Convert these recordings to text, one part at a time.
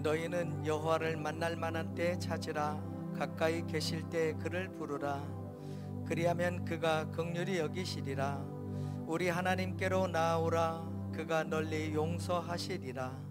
너희는 여호와를 만날 만한 때에 찾으라. 가까이 계실 때 그를 부르라. 그리하면 그가 긍휼히 여기시리라. 우리 하나님께로 나아오라. 그가 널리 용서하시리라.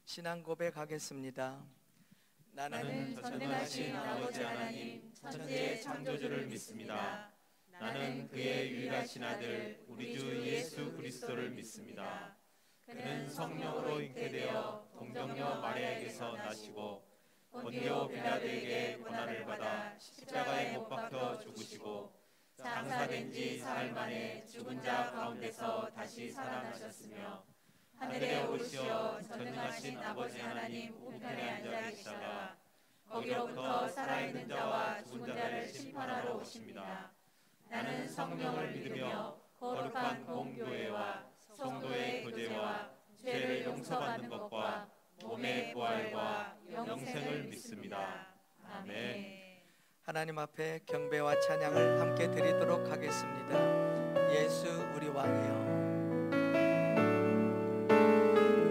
신앙 고백하겠습니다. 나는 전능하신 아버지 하나님 천지의 창조주를 믿습니다. 나는 그의 유일하신 아들 우리 주 예수 그리스도를 믿습니다. 그는 성령으로 잉태되어 동정녀 마리아에게서 나시고 본디오 빌라도에게 고난을 받아 십자가에 못 박혀 죽으시고 장사된 지 사흘 만에 죽은 자 가운데서 다시 살아나셨으며 하늘에 오르시어 전능하신 아버지 하나님 우편에 앉아 계시다가 거기로부터 살아있는 자와 죽은 자를 심판하러 오십니다. 나는 성령을 믿으며 거룩한 공교회와 성도의 교제와 죄를 용서받는 것과 몸의 부활과 영생을 믿습니다. 아멘. 하나님 앞에 경배와 찬양을 함께 드리도록 하겠습니다. 예수 우리 왕이여.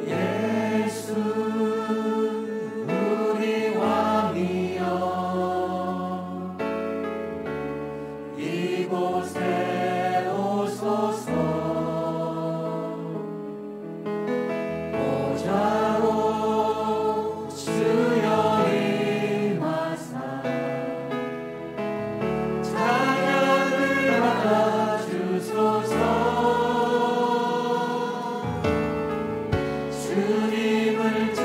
예수 우리 왕이여 이곳에 오소서. 보좌로 주여 임하사 찬양을 받아주소서. 주님을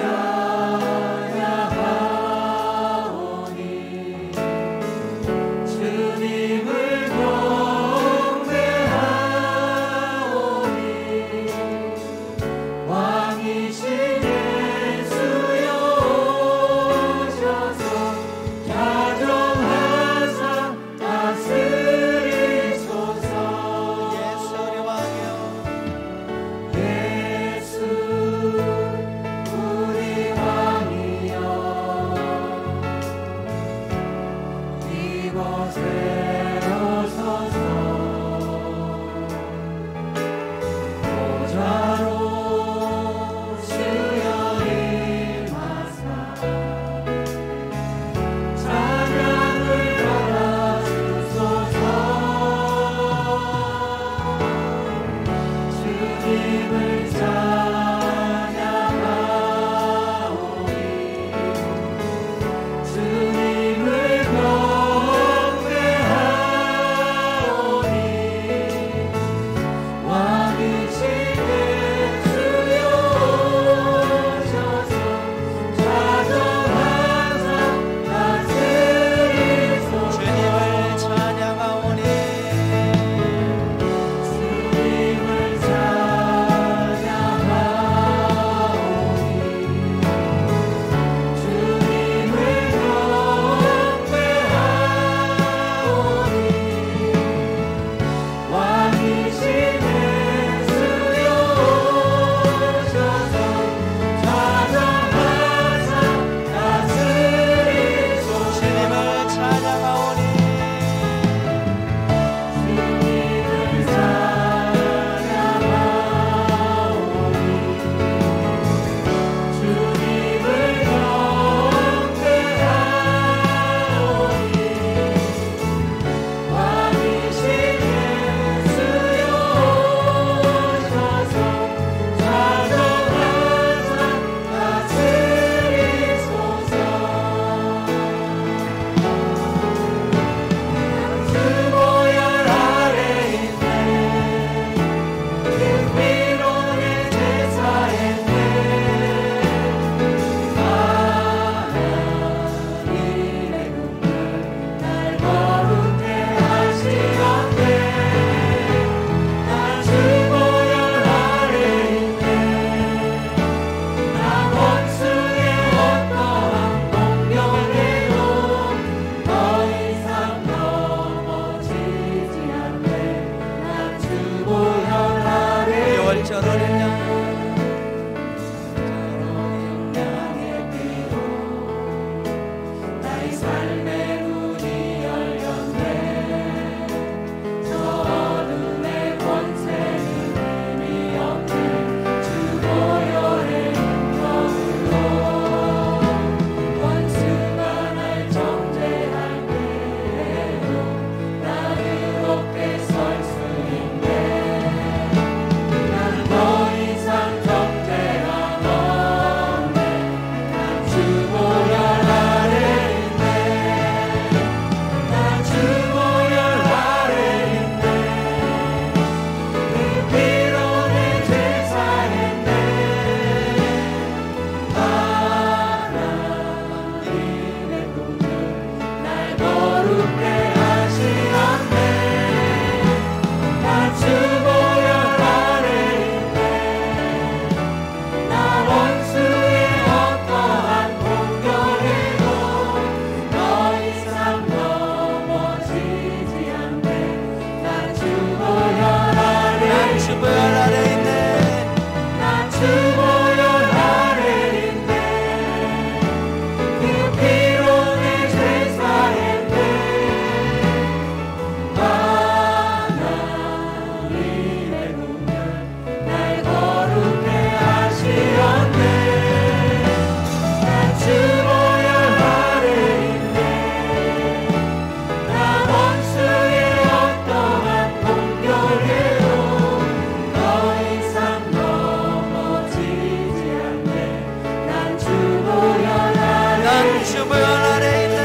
주보혈 아래 있네.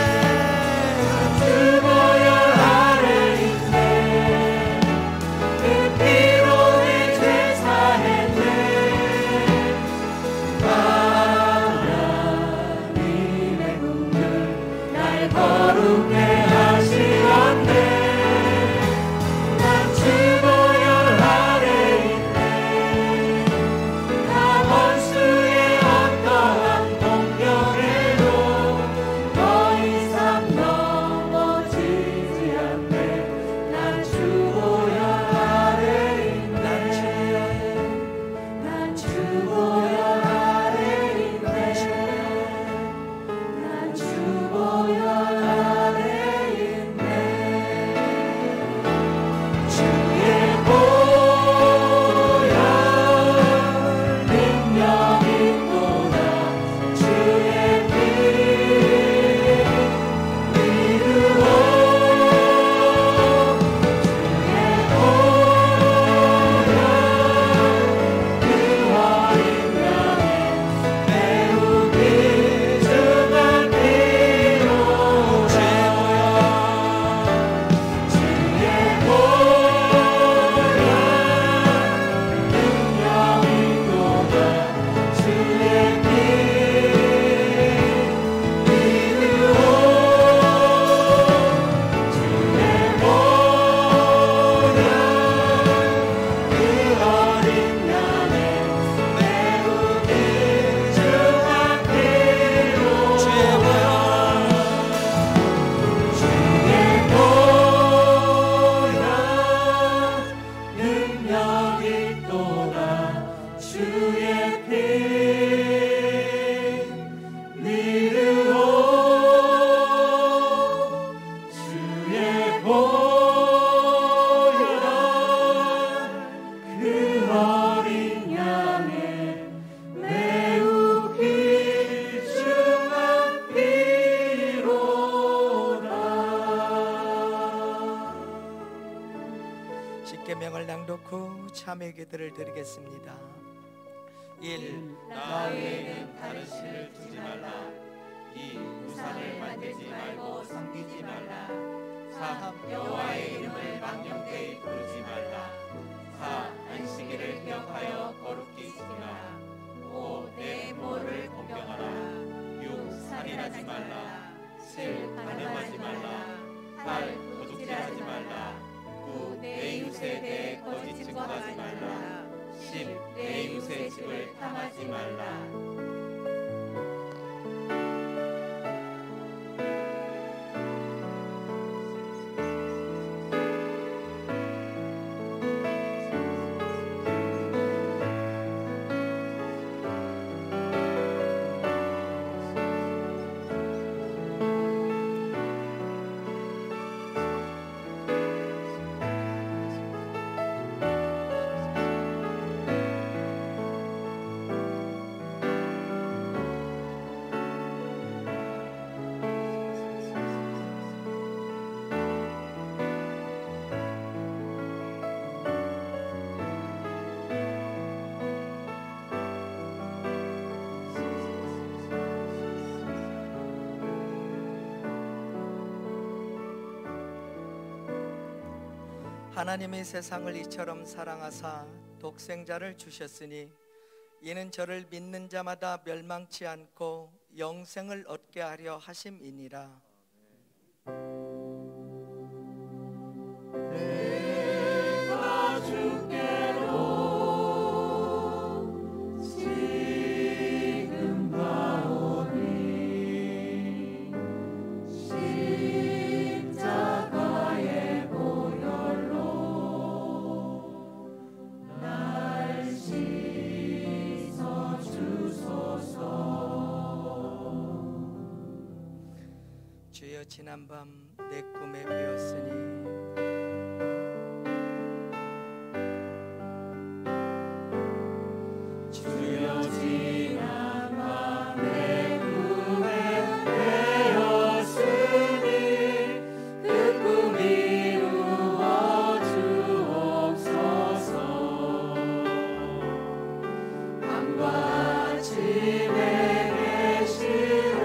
주보혈 아래 있네. 그 피로 내 죄 사했네. 하나님의 국을 날 거룩해 하시었네. 난 주보혈 아래 있네. 나 원수의 어떠한 공격에도 더 이상 넘어지지 않네. 난 주보혈 아래 있네. 난 주보혈 아래 있네. 난 주보혈 아래 있네. 주의 보혈 능력이 또다. 주의 피 믿으오. 주의 보혈 그 어린 양의 매우 귀중한 피로. 주의 보혈 능력이 또다. 주의 피 믿으오. 주의 보혈 그 어린 양의 매우 귀중한 피로. 주의 보혈 능력이 또다. 주의 피 믿으오. 주의 보혈 그 어린 양의 매우 귀중한 피로다. 십계명을 낭독 후 참회 기도를 드리겠습니다. 1. 나 외에는 다른 신을 두지 말라. 2. 우상을 만들지 말고 섬기지 말라. 3. 여호와의 이름을 망령되이 부르지 말라. 4. 안식일을 기억하여 거룩히 지키라. 5. 내 부모를 공경하라. 6. 살인하지 말라. 7. 간음하지 말라. 8. 도둑질하지 말라. 9. 내 이웃에 대해 거짓 증거하지 말라. 10. 내 이웃의 집을 탐하지 말라. 하나님이 세상을 이처럼 사랑하사 독생자를 주셨으니 이는 저를 믿는 자마다 멸망치 않고 영생을 얻게 하려 하심이니라. 내가 주께로 지금 가오니 십자가의 보혈로 날 씻어 주소서. 주여 지난밤 내 꿈에 비었으니 주여 지난밤 내 꿈에 베었으니 그 꿈 이루어 주옵소서. 밤과 아침에 계시로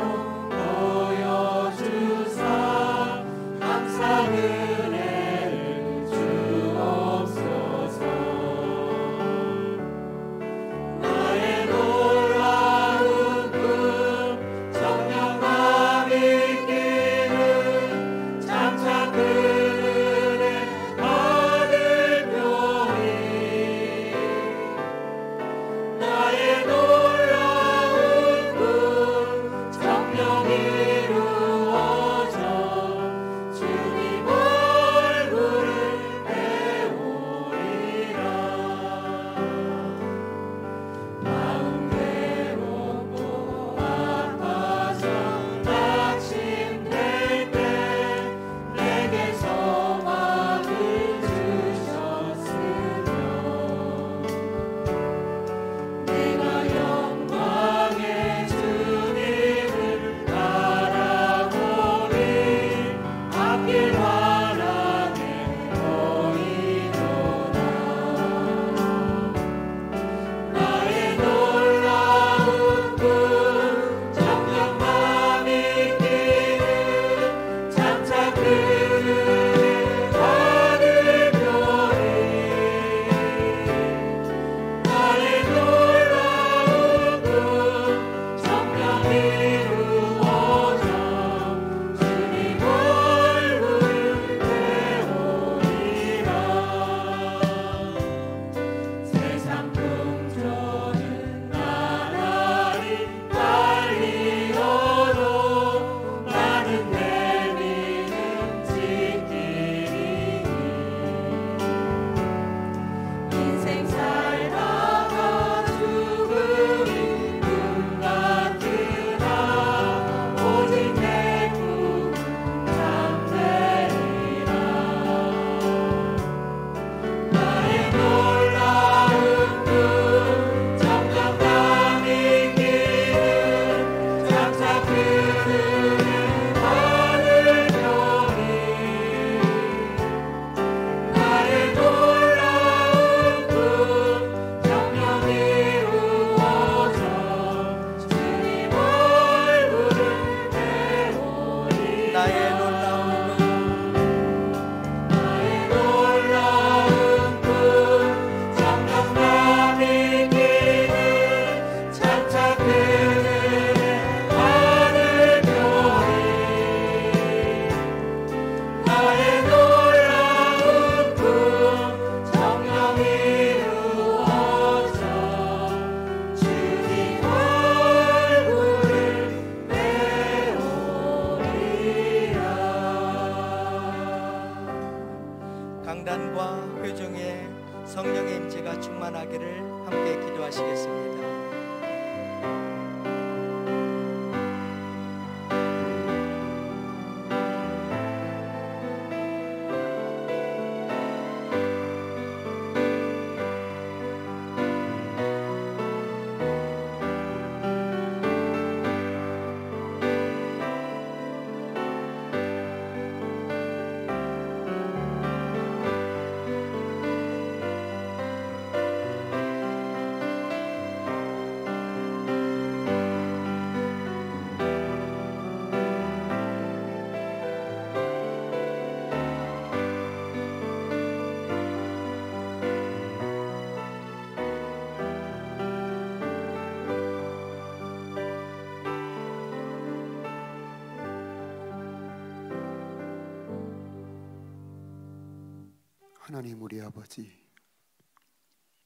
하나님 우리 아버지,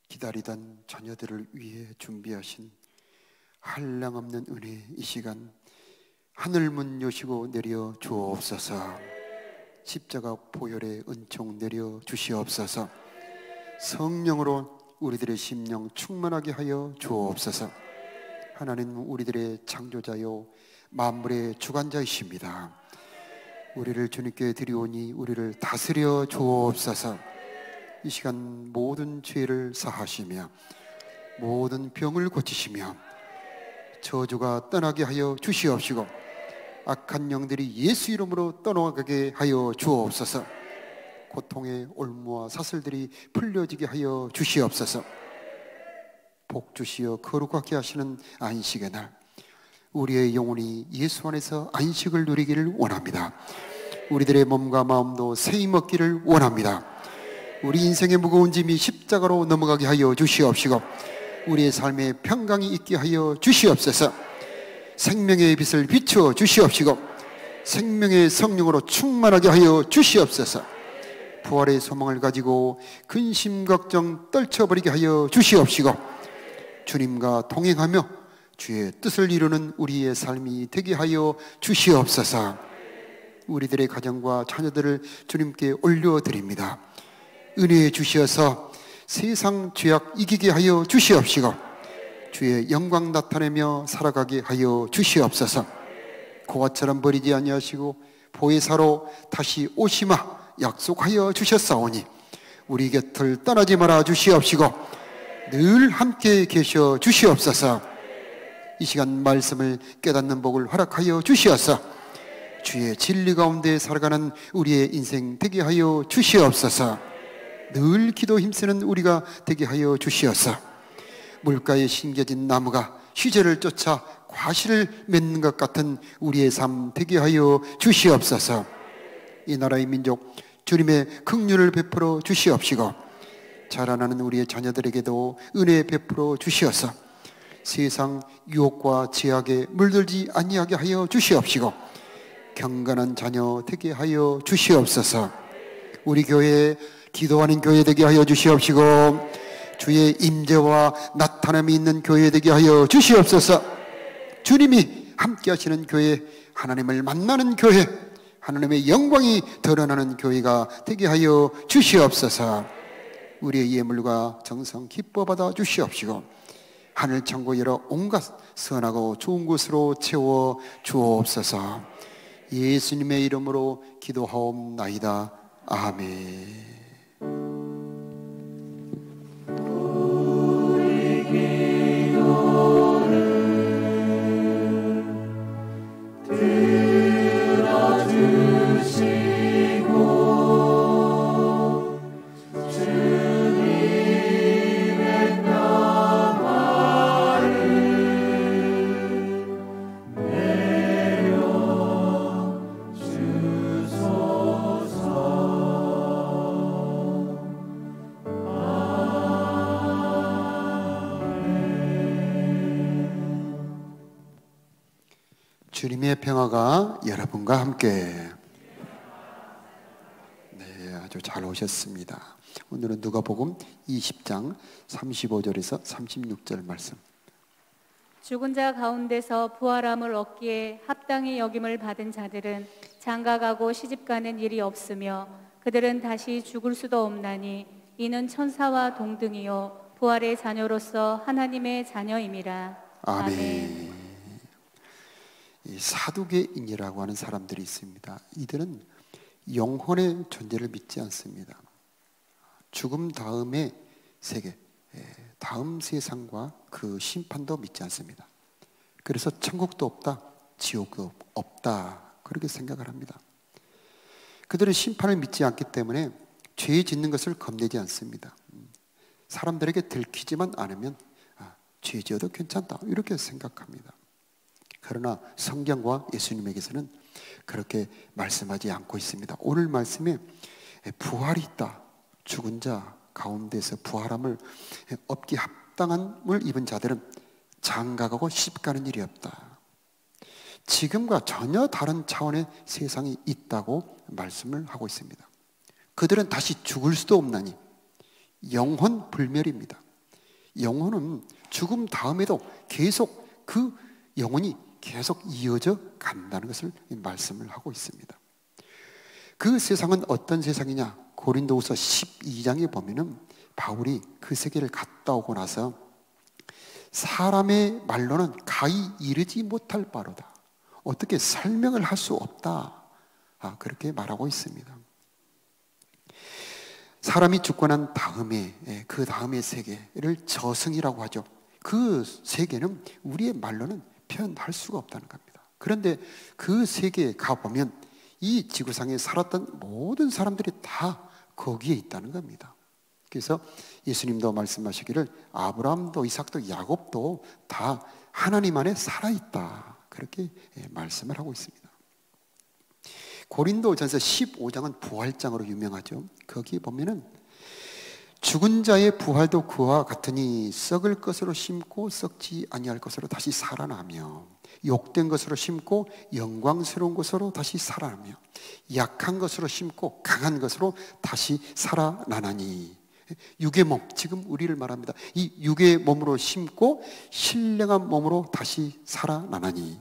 기다리던 자녀들을 위해 준비하신 한량없는 은혜, 이 시간 하늘문 여시고 내려 주옵소서. 십자가 보혈의 은총 내려 주시옵소서. 성령으로 우리들의 심령 충만하게 하여 주옵소서. 하나님 우리들의 창조자요 만물의 주관자이십니다. 우리를 주님께 드리오니 우리를 다스려 주옵소서. 이 시간 모든 죄를 사하시며 모든 병을 고치시며 저주가 떠나게 하여 주시옵시고 악한 영들이 예수 이름으로 떠나가게 하여 주옵소서. 고통의 올무와 사슬들이 풀려지게 하여 주시옵소서. 복 주시어 거룩하게 하시는 안식의 날, 우리의 영혼이 예수 안에서 안식을 누리기를 원합니다. 우리들의 몸과 마음도 세임 얻기를 원합니다. 우리 인생의 무거운 짐이 십자가로 넘어가게 하여 주시옵시고 우리의 삶에 평강이 있게 하여 주시옵소서. 생명의 빛을 비추어 주시옵시고 생명의 성령으로 충만하게 하여 주시옵소서. 부활의 소망을 가지고 근심 걱정 떨쳐버리게 하여 주시옵시고 주님과 동행하며 주의 뜻을 이루는 우리의 삶이 되게 하여 주시옵소서. 우리들의 가정과 자녀들을 주님께 올려드립니다. 은혜 주시어서 세상 죄악 이기게 하여 주시옵시고 주의 영광 나타내며 살아가게 하여 주시옵소서. 고아처럼 버리지 아니하시고 보혜사로 다시 오시마 약속하여 주셨사오니 우리 곁을 떠나지 말아 주시옵시고 늘 함께 계셔 주시옵소서. 이 시간 말씀을 깨닫는 복을 허락하여 주시어서 주의 진리 가운데 살아가는 우리의 인생 되게 하여 주시옵소서. 늘 기도 힘쓰는 우리가 되게 하여 주시어서 물가에 심겨진 나무가 시절을 쫓아 과실을 맺는 것 같은 우리의 삶 되게 하여 주시옵소서. 이 나라의 민족 주님의 긍휼을 베풀어 주시옵시고 자라나는 우리의 자녀들에게도 은혜 베풀어 주시어서 세상 유혹과 제약에 물들지 아니하게 하여 주시옵시고 경건한 자녀 되게 하여 주시옵소서. 우리 교회에 기도하는 교회 되게 하여 주시옵시고 주의 임재와 나타남이 있는 교회 되게 하여 주시옵소서. 주님이 함께 하시는 교회, 하나님을 만나는 교회, 하나님의 영광이 드러나는 교회가 되게 하여 주시옵소서. 우리의 예물과 정성 기뻐 받아 주시옵시고 하늘 창고 열어 온갖 선하고 좋은 것으로 채워 주옵소서. 예수님의 이름으로 기도하옵나이다. 아멘. 주님의 평화가 여러분과 함께. 네, 아주 잘 오셨습니다. 오늘은 누가복음 20장 35절에서 36절 말씀. 죽은 자 가운데서 부활함을 얻기에 합당히 여김을 받은 자들은 장가가고 시집가는 일이 없으며 그들은 다시 죽을 수도 없나니 이는 천사와 동등이요 부활의 자녀로서 하나님의 자녀임이라. 아멘. 이 사두개인이라고 하는 사람들이 있습니다. 이들은 영혼의 존재를 믿지 않습니다. 죽음 다음의 세계, 다음 세상과 그 심판도 믿지 않습니다. 그래서 천국도 없다, 지옥도 없다, 그렇게 생각을 합니다. 그들은 심판을 믿지 않기 때문에 죄 짓는 것을 겁내지 않습니다. 사람들에게 들키지만 않으면 죄 지어도 괜찮다, 이렇게 생각합니다. 그러나 성경과 예수님에게서는 그렇게 말씀하지 않고 있습니다. 오늘 말씀에 부활이 있다, 죽은 자 가운데서 부활함을 얻기 합당함을 입은 자들은 장가가고 시집가는 일이 없다. 지금과 전혀 다른 차원의 세상이 있다고 말씀을 하고 있습니다. 그들은 다시 죽을 수도 없나니 영혼 불멸입니다. 영혼은 죽음 다음에도 계속 그 영혼이 계속 이어져 간다는 것을 말씀을 하고 있습니다. 그 세상은 어떤 세상이냐? 고린도후서 12장에 보면은 바울이 그 세계를 갔다 오고 나서 사람의 말로는 가히 이르지 못할 바로다. 어떻게 설명을 할 수 없다. 그렇게 말하고 있습니다. 사람이 죽고 난 다음에 그 다음의 세계를 저승이라고 하죠. 그 세계는 우리의 말로는 표현할 수가 없다는 겁니다. 그런데 그 세계에 가보면 이 지구상에 살았던 모든 사람들이 다 거기에 있다는 겁니다. 그래서 예수님도 말씀하시기를 아브라함도 이삭도 야곱도 다 하나님 안에 살아있다, 그렇게 말씀을 하고 있습니다. 고린도전서 15장은 부활장으로 유명하죠. 거기 보면은 죽은 자의 부활도 그와 같으니 썩을 것으로 심고 썩지 아니할 것으로 다시 살아나며 욕된 것으로 심고 영광스러운 것으로 다시 살아나며 약한 것으로 심고 강한 것으로 다시 살아나나니. 육의 몸, 지금 우리를 말합니다. 이 육의 몸으로 심고 신령한 몸으로 다시 살아나나니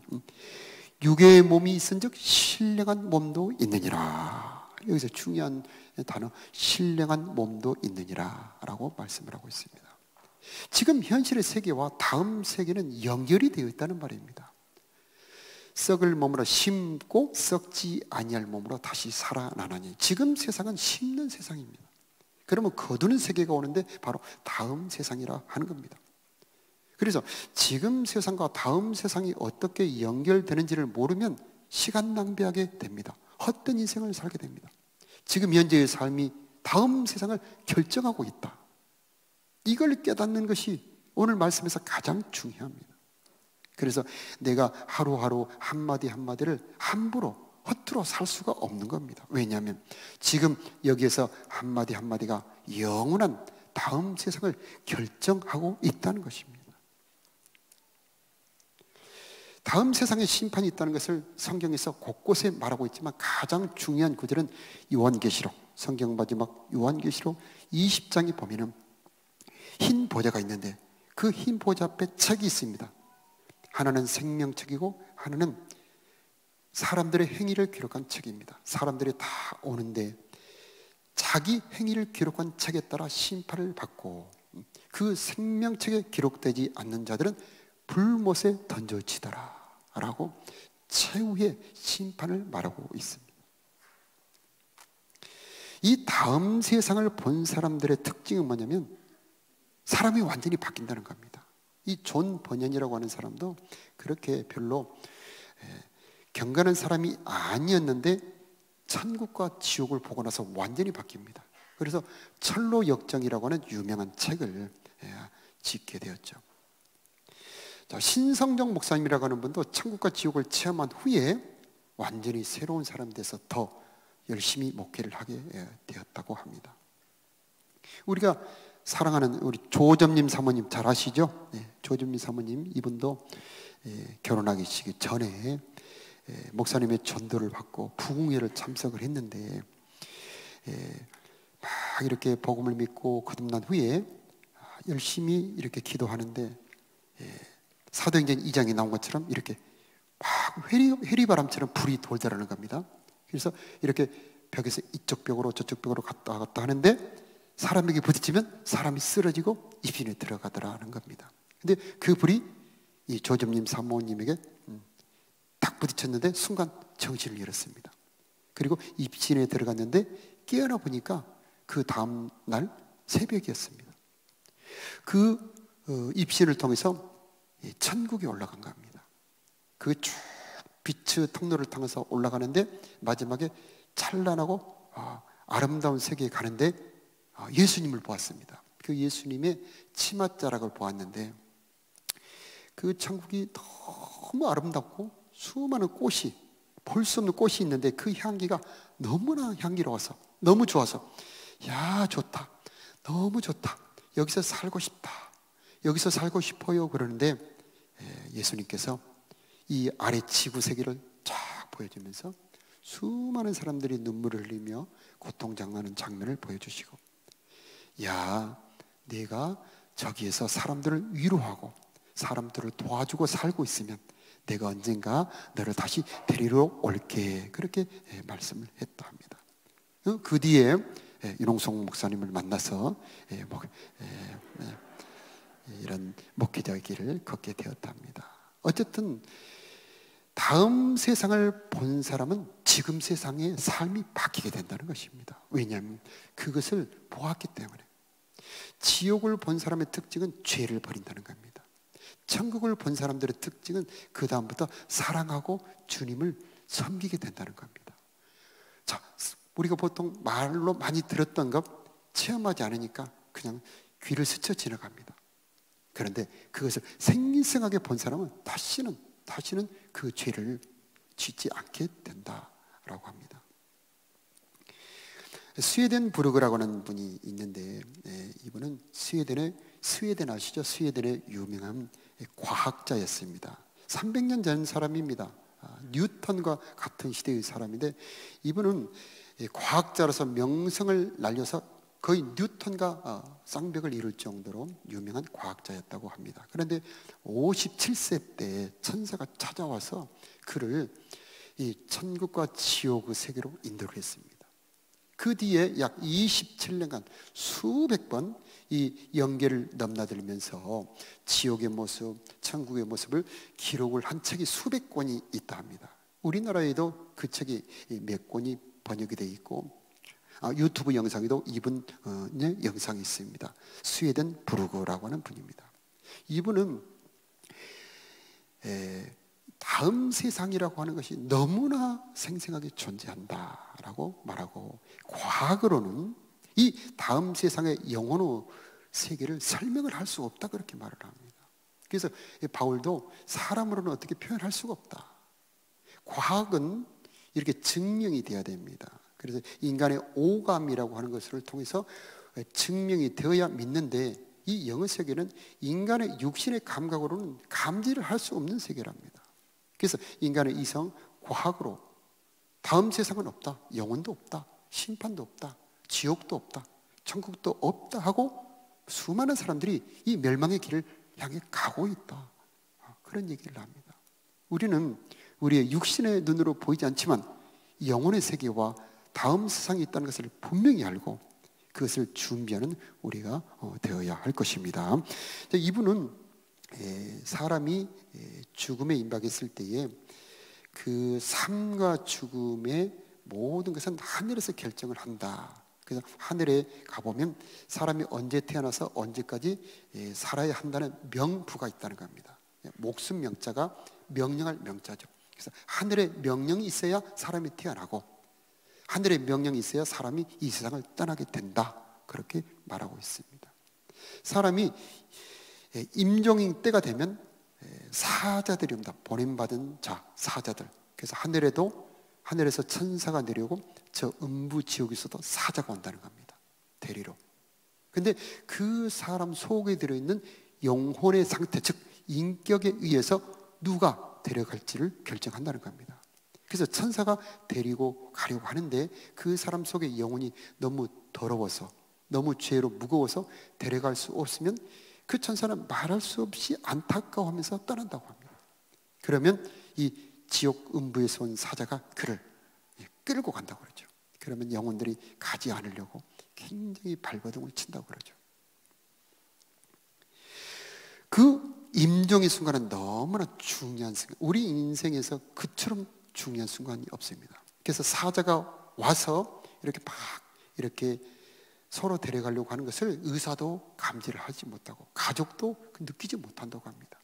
육의 몸이 있은즉 신령한 몸도 있느니라. 여기서 중요한 단어 신령한 몸도 있느니라 라고 말씀을 하고 있습니다. 지금 현실의 세계와 다음 세계는 연결이 되어 있다는 말입니다. 썩을 몸으로 심고 썩지 아니할 몸으로 다시 살아나나니. 지금 세상은 심는 세상입니다. 그러면 거두는 세계가 오는데 바로 다음 세상이라 하는 겁니다. 그래서 지금 세상과 다음 세상이 어떻게 연결되는지를 모르면 시간 낭비하게 됩니다. 헛된 인생을 살게 됩니다. 지금 현재의 삶이 다음 세상을 결정하고 있다. 이걸 깨닫는 것이 오늘 말씀에서 가장 중요합니다. 그래서 내가 하루하루 한마디 한마디를 함부로 허투루 살 수가 없는 겁니다. 왜냐하면 지금 여기에서 한마디 한마디가 영원한 다음 세상을 결정하고 있다는 것입니다. 다음 세상에 심판이 있다는 것을 성경에서 곳곳에 말하고 있지만 가장 중요한 구절은 요한계시록, 성경 마지막 요한계시록 20장에 보면은 흰 보좌가 있는데 그 흰 보좌 앞에 책이 있습니다. 하나는 생명책이고 하나는 사람들의 행위를 기록한 책입니다. 사람들이 다 오는데 자기 행위를 기록한 책에 따라 심판을 받고 그 생명책에 기록되지 않는 자들은 불못에 던져지더라 라고 최후의 심판을 말하고 있습니다. 이 다음 세상을 본 사람들의 특징은 뭐냐면 사람이 완전히 바뀐다는 겁니다. 이 존 버년이라고 하는 사람도 그렇게 별로 경건한 사람이 아니었는데 천국과 지옥을 보고 나서 완전히 바뀝니다. 그래서 철로 역정이라고 하는 유명한 책을 짓게 되었죠. 신성정 목사님이라고 하는 분도 천국과 지옥을 체험한 후에 완전히 새로운 사람이 돼서 더 열심히 목회를 하게 되었다고 합니다. 우리가 사랑하는 우리 조점님 사모님 잘 아시죠? 조점님 사모님, 이분도 결혼하기 전에 목사님의 전도를 받고 부흥회를 참석을 했는데 막 이렇게 복음을 믿고 거듭난 후에 열심히 이렇게 기도하는데 사도행전 2장에 나온 것처럼 이렇게 막 회리바람처럼 불이 돌더라는 겁니다. 그래서 이렇게 벽에서 이쪽 벽으로 저쪽 벽으로 갔다 갔다 하는데 사람에게 부딪히면 사람이 쓰러지고 입신에 들어가더라는 겁니다. 근데 그 불이 이 조점님 사모님에게 딱 부딪혔는데 순간 정신을 잃었습니다. 그리고 입신에 들어갔는데 깨어나 보니까 그 다음 날 새벽이었습니다. 그 입신을 통해서 천국에 올라간 겁니다. 그 쭉 빛의 통로를 통해서 올라가는데 마지막에 찬란하고 아름다운 세계에 가는데 예수님을 보았습니다. 그 예수님의 치맛자락을 보았는데 그 천국이 너무 아름답고 수많은 꽃이, 볼 수 없는 꽃이 있는데 그 향기가 너무나 향기로워서 너무 좋아서 야 좋다, 너무 좋다, 여기서 살고 싶다, 여기서 살고 싶어요 그러는데 예수님께서 이 아래 지구 세계를 쫙 보여주면서 수많은 사람들이 눈물을 흘리며 고통당하는 장면을 보여주시고, 야, 내가 저기에서 사람들을 위로하고 사람들을 도와주고 살고 있으면 내가 언젠가 너를 다시 데리러 올게, 그렇게 말씀을 했다 합니다. 그 뒤에 윤홍성 목사님을 만나서 이런 목회자의 길을 걷게 되었다 합니다. 어쨌든 다음 세상을 본 사람은 지금 세상의 삶이 바뀌게 된다는 것입니다. 왜냐하면 그것을 보았기 때문에. 지옥을 본 사람의 특징은 죄를 버린다는 겁니다. 천국을 본 사람들의 특징은 그 다음부터 사랑하고 주님을 섬기게 된다는 겁니다. 자, 우리가 보통 말로 많이 들었던 것 체험하지 않으니까 그냥 귀를 스쳐 지나갑니다. 그런데 그것을 생생하게 본 사람은 다시는 그 죄를 짓지 않게 된다라고 합니다. 스웨덴 부르그라고 하는 분이 있는데, 이분은 스웨덴 아시죠? 스웨덴의 유명한 과학자였습니다. 300년 전 사람입니다. 뉴턴과 같은 시대의 사람인데, 이분은 과학자로서 명성을 날려서 거의 뉴턴과 쌍벽을 이룰 정도로 유명한 과학자였다고 합니다. 그런데 57세 때 천사가 찾아와서 그를 이 천국과 지옥의 세계로 인도를 했습니다. 그 뒤에 약 27년간 수백 번 이 영계를 넘나들면서 지옥의 모습, 천국의 모습을 기록을 한 책이 수백 권이 있다 합니다. 우리나라에도 그 책이 몇 권이 번역이 되어 있고, 유튜브 영상에도 이분의 영상이 있습니다. 스웨덴 부르그라고 하는 분입니다. 이분은 다음 세상이라고 하는 것이 너무나 생생하게 존재한다라고 말하고, 과학으로는 이 다음 세상의 영혼의 세계를 설명을 할 수 없다, 그렇게 말을 합니다. 그래서 바울도 사람으로는 어떻게 표현할 수가 없다. 과학은 이렇게 증명이 돼야 됩니다. 그래서 인간의 오감이라고 하는 것을 통해서 증명이 되어야 믿는데, 이 영의 세계는 인간의 육신의 감각으로는 감지를 할 수 없는 세계랍니다. 그래서 인간의 이성, 과학으로 다음 세상은 없다, 영혼도 없다, 심판도 없다, 지옥도 없다, 천국도 없다 하고 수많은 사람들이 이 멸망의 길을 향해 가고 있다, 그런 얘기를 합니다. 우리는 우리의 육신의 눈으로 보이지 않지만 영혼의 세계와 다음 세상이 있다는 것을 분명히 알고 그것을 준비하는 우리가 되어야 할 것입니다. 이분은 사람이 죽음에 임박했을 때에 그 삶과 죽음의 모든 것은 하늘에서 결정을 한다. 그래서 하늘에 가보면 사람이 언제 태어나서 언제까지 살아야 한다는 명부가 있다는 겁니다. 목숨 명자가 명령할 명자죠. 그래서 하늘에 명령이 있어야 사람이 태어나고, 하늘의 명령이 있어야 사람이 이 세상을 떠나게 된다, 그렇게 말하고 있습니다. 사람이 임종인 때가 되면 사자들이 옵니다. 보냄받은 자, 사자들. 그래서 하늘에서 천사가 내려오고 저 음부 지옥에서도 사자가 온다는 겁니다, 대리로. 근데 그 사람 속에 들어있는 영혼의 상태, 즉 인격에 의해서 누가 데려갈지를 결정한다는 겁니다. 그래서 천사가 데리고 가려고 하는데 그 사람 속의 영혼이 너무 더러워서, 너무 죄로 무거워서 데려갈 수 없으면 그 천사는 말할 수 없이 안타까워하면서 떠난다고 합니다. 그러면 이 지옥 음부에서 온 사자가 그를 끌고 간다고 그러죠. 그러면 영혼들이 가지 않으려고 굉장히 발버둥을 친다고 그러죠. 그 임종의 순간은 너무나 중요한 순간, 우리 인생에서 그처럼 중요한 순간이 없습니다. 그래서 사자가 와서 이렇게 막 이렇게 서로 데려가려고 하는 것을 의사도 감지를 하지 못하고 가족도 느끼지 못한다고 합니다.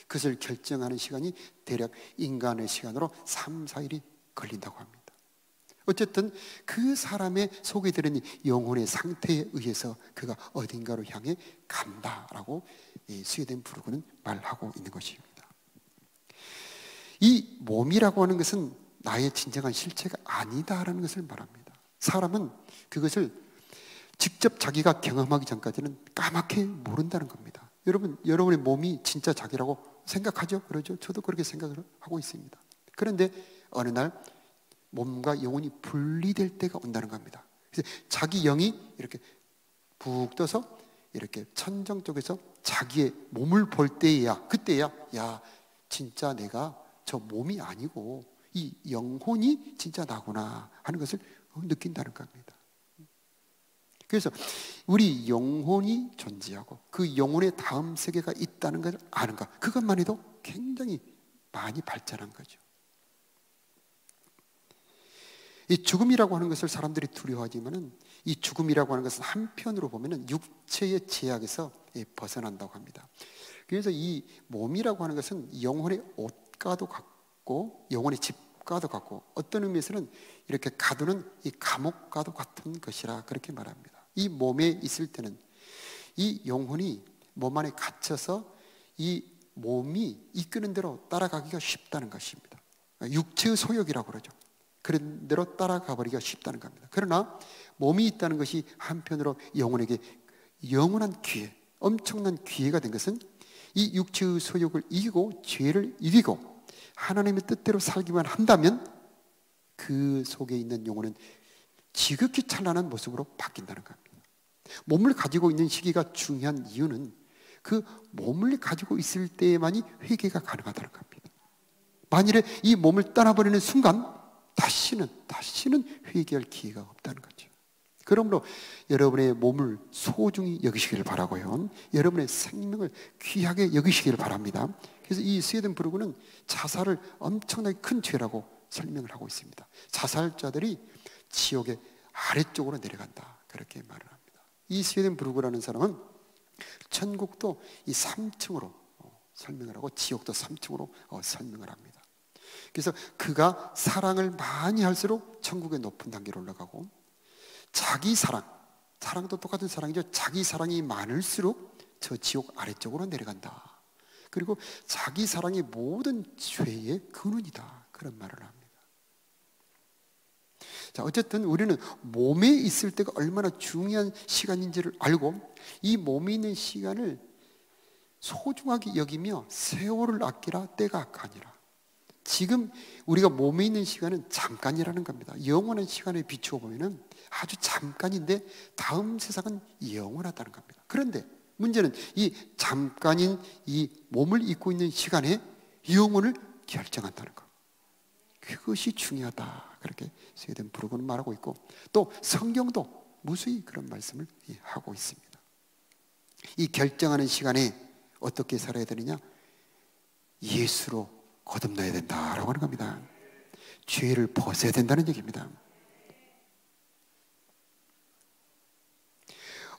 그것을 결정하는 시간이 대략 인간의 시간으로 3, 4일이 걸린다고 합니다. 어쨌든 그 사람의 속에 들은 영혼의 상태에 의해서 그가 어딘가로 향해 간다라고 이 스웨덴 부르그는 말하고 있는 것입니다. 이 몸이라고 하는 것은 나의 진정한 실체가 아니다라는 것을 말합니다. 사람은 그것을 직접 자기가 경험하기 전까지는 까맣게 모른다는 겁니다. 여러분의 몸이 진짜 자기라고 생각하죠? 그러죠? 저도 그렇게 생각을 하고 있습니다. 그런데 어느 날 몸과 영혼이 분리될 때가 온다는 겁니다. 그래서 자기 영이 이렇게 푹 떠서 이렇게 천정 쪽에서 자기의 몸을 볼 때야, 그때야, 야, 진짜 내가 저 몸이 아니고 이 영혼이 진짜 나구나 하는 것을 느낀다는 겁니다. 그래서 우리 영혼이 존재하고 그 영혼의 다음 세계가 있다는 걸 아는 것, 그것만 해도 굉장히 많이 발전한 거죠. 이 죽음이라고 하는 것을 사람들이 두려워하지만은 이 죽음이라고 하는 것은 한편으로 보면은 육체의 제약에서 벗어난다고 합니다. 그래서 이 몸이라고 하는 것은 영혼의 옷과도 같고 영혼의 집과도 같고 어떤 의미에서는 이렇게 가두는 이 감옥과도 같은 것이라 그렇게 말합니다. 이 몸에 있을 때는 이 영혼이 몸 안에 갇혀서 이 몸이 이끄는 대로 따라가기가 쉽다는 것입니다. 육체의 소욕이라고 그러죠. 그런 대로 따라가 버리기가 쉽다는 겁니다. 그러나 몸이 있다는 것이 한편으로 영혼에게 영원한 기회, 엄청난 기회가 된 것은 이 육체의 소욕을 이기고 죄를 이기고 하나님의 뜻대로 살기만 한다면 그 속에 있는 영혼은 지극히 찬란한 모습으로 바뀐다는 겁니다. 몸을 가지고 있는 시기가 중요한 이유는 그 몸을 가지고 있을 때만이 회개가 가능하다는 겁니다. 만일에 이 몸을 떠나버리는 순간 다시는 회개할 기회가 없다는 거죠. 그러므로 여러분의 몸을 소중히 여기시기를 바라고요. 여러분의 생명을 귀하게 여기시기를 바랍니다. 그래서 이 스웨덴부르크는 자살을 엄청나게 큰 죄라고 설명을 하고 있습니다. 자살자들이 지옥의 아래쪽으로 내려간다, 그렇게 말을 합니다. 이 스웨덴부르크라는 사람은 천국도 이 3층으로 설명을 하고 지옥도 3층으로 설명을 합니다. 그래서 그가 사랑을 많이 할수록 천국의 높은 단계로 올라가고 자기 사랑도 똑같은 사랑이죠. 자기 사랑이 많을수록 저 지옥 아래쪽으로 내려간다. 그리고 자기 사랑이 모든 죄의 근원이다, 그런 말을 합니다. 자, 어쨌든 우리는 몸에 있을 때가 얼마나 중요한 시간인지를 알고 이 몸에 있는 시간을 소중하게 여기며 세월을 아끼라 때가 아까니라. 지금 우리가 몸에 있는 시간은 잠깐이라는 겁니다. 영원한 시간에 비추어 보면은 아주 잠깐인데 다음 세상은 영원하다는 겁니다. 그런데 문제는 이 잠깐인 이 몸을 입고 있는 시간에 영혼을 결정한다는 것. 그것이 중요하다, 그렇게 스웨덴부르크는 말하고 있고 또 성경도 무수히 그런 말씀을 하고 있습니다. 이 결정하는 시간에 어떻게 살아야 되느냐? 예수로 거듭나야 된다라고 하는 겁니다. 죄를 벗어야 된다는 얘기입니다.